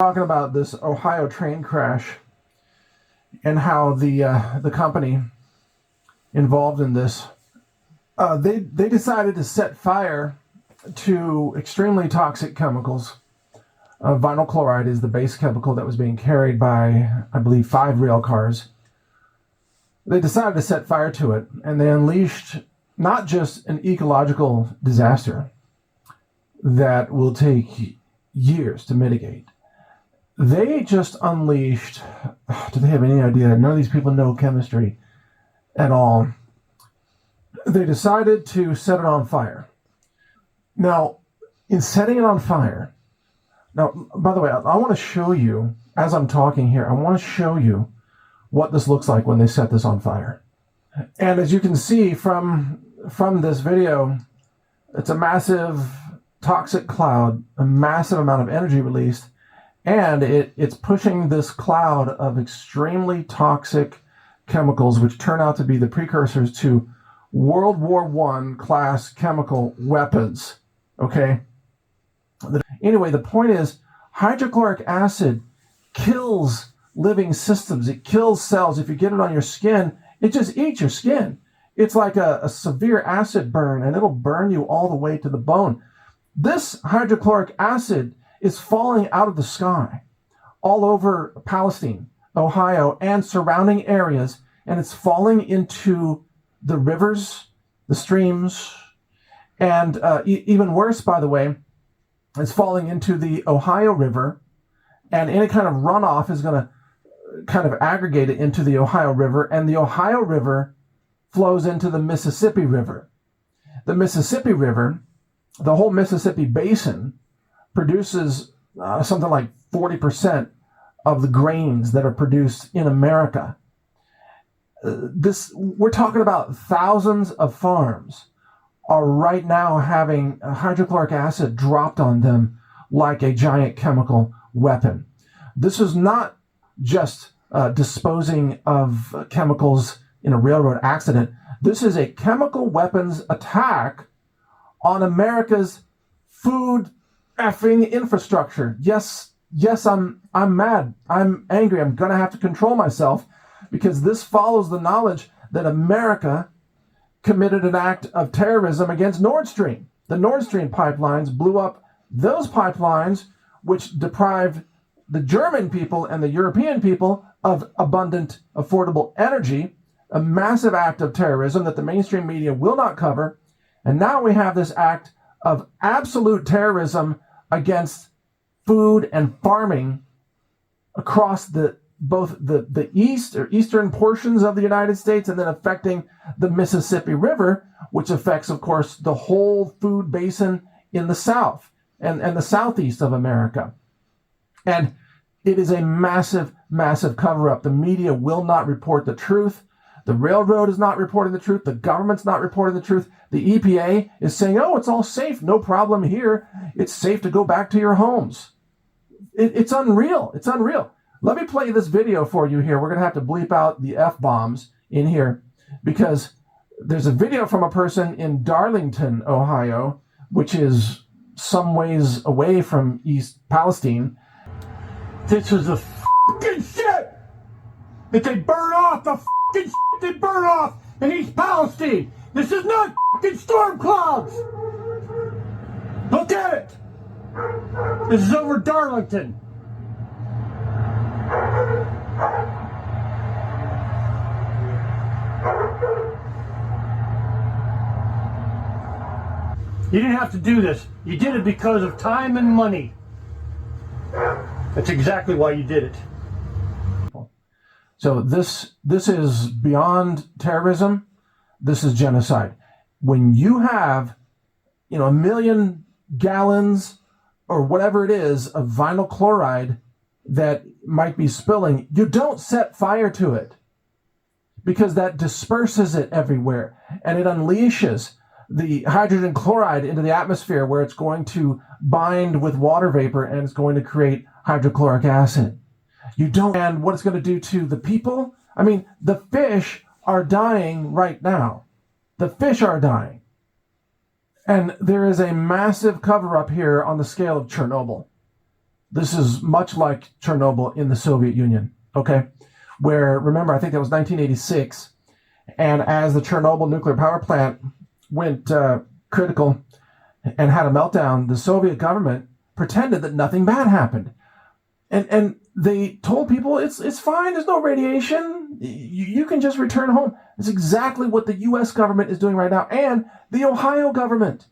Talking about this Ohio train crash and how the company involved in this they decided to set fire to extremely toxic chemicals. Vinyl chloride is the base chemical that was being carried by, I believe, 5 rail cars. They decided to set fire to it, and they unleashed not just an ecological disaster that will take years to mitigate. They just unleashed, do they have any idea? None of these people know chemistry at all. They decided to set it on fire. Now, in setting it on fire, now, by the way, I want to show you, as I'm talking here, I want to show you what this looks like when they set this on fire. And as you can see from this video, it's a massive toxic cloud, a massive amount of energy released, and it's pushing this cloud of extremely toxic chemicals, which turn out to be the precursors to World War I class chemical weapons. Okay? Anyway, the point is, hydrochloric acid kills living systems. It kills cells. If you get it on your skin, it just eats your skin. It's like a severe acid burn, and it'll burn you all the way to the bone. This hydrochloric acid is falling out of the sky all over Palestine, Ohio, and surrounding areas, and it's falling into the rivers, the streams, and even worse, by the way, it's falling into the Ohio River, and any kind of runoff is going to kind of aggregate it into the Ohio River, and the Ohio River flows into the Mississippi River. The Mississippi River, the whole Mississippi Basin, produces something like 40% of the grains that are produced in America. We're talking about thousands of farms are right now having hydrochloric acid dropped on them like a giant chemical weapon. This is not just disposing of chemicals in a railroad accident. This is a chemical weapons attack on America's food effing infrastructure. Yes, I'm mad. I'm angry. I'm going to have to control myself because this follows the knowledge that America committed an act of terrorism against Nord Stream. The Nord Stream pipelines blew up those pipelines, which deprived the German people and the European people of abundant, affordable energy, a massive act of terrorism that the mainstream media will not cover. And now we have this act of absolute terrorism against food and farming across both the east or eastern portions of the United States, and then affecting the Mississippi River, which affects, of course, the whole food basin in the South and the Southeast of America. And it is a massive, massive cover-up. The media will not report the truth. The railroad is not reporting the truth. The government's not reporting the truth. The EPA is saying, oh, it's all safe. No problem here. It's safe to go back to your homes. It's unreal. It's unreal. Let me play this video for you here. We're going to have to bleep out the F-bombs in here because there's a video from a person in Darlington, Ohio, which is some ways away from East Palestine. This is the f***ing shit that they burn off, the f***ing shit they burn off in East Palestine. This is not f***ing storm clouds. Look at it. This is over Darlington. You didn't have to do this. You did it because of time and money. That's exactly why you did it. So this is beyond terrorism. This is genocide. When you have, 1 million gallons or whatever it is of vinyl chloride that might be spilling, you don't set fire to it because that disperses it everywhere and it unleashes the hydrogen chloride into the atmosphere where it's going to bind with water vapor and it's going to create hydrochloric acid. And what it's going to do to the people? I mean, the fish are dying right now. The fish are dying. And there is a massive cover-up here on the scale of Chernobyl. This is much like Chernobyl in the Soviet Union, okay? Where, remember, I think that was 1986, and as the Chernobyl nuclear power plant went critical and had a meltdown, the Soviet government pretended that nothing bad happened. And they told people it's fine, there's no radiation, you can just return home. It's exactly what the U.S. government is doing right now, and the Ohio government.